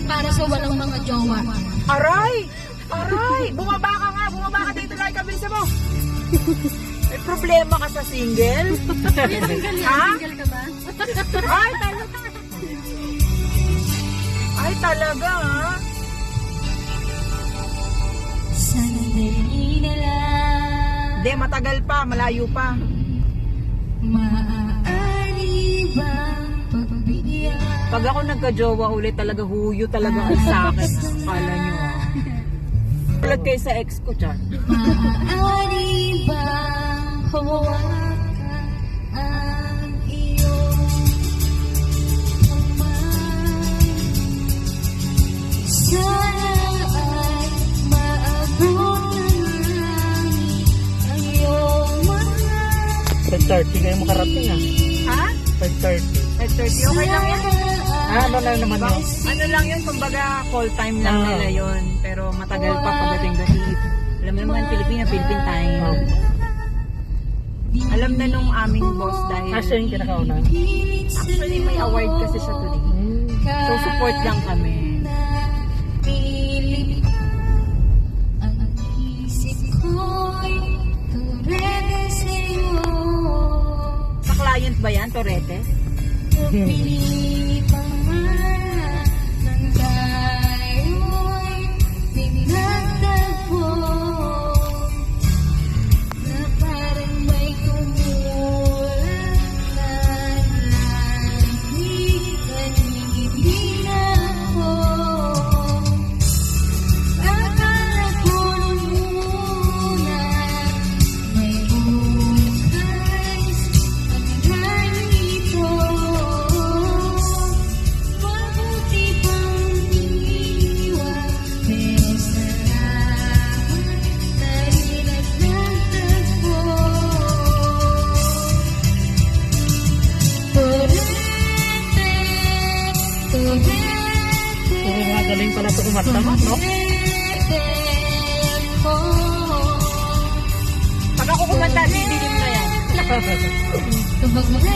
Para sa walang mga jowa. Aray! Aray! Bumaba ka nga! Bumaba ka dito, Laika! Bilisan mo! May problema ka sa single? Ha? Single ka ba? Ay, talaga! Ay, talaga, ha? Sandali na lang. Hindi, matagal pa. Malayo pa. Maaari bang pagbigyan? Pag ako nagka-jowa ulit, talaga huyo talaga kayo sa akin. Kala nyo, ha? Ulit kayo sa ex ko, Chan. Maaari bang hawakan ang iyong kamay? Sana ay maabot ng langit ang iyong mga 5:30 kayo makarating ah. Ha? 5:30. 5:30, okay lang yan. Ano lang naman yun? Ano lang yun, kumbaga call time lang nila yun. Pero matagal pa pagdating doon. Alam mo naman, Philippine time. Oh. Alam na nung aming boss dahil Kasi yung kinakauna. actually may award kasi siya today. So support lang kami. pilit ang isip ko'y turete sa'yo. Sa client ba yan, Torete? Pilit ang mana ng tayo'y pinagtagpo na parang may kumulang na langit kanigit na ako. Akala ko nung una may bukas ang ganito. Mabuti pang iniwan, pero salamat dahil nagtagpo. Torete, torete, So, magaling pala ito kumata mo, no? torete ako. Pag ako kumanta, didilim na yan. Torete, torete.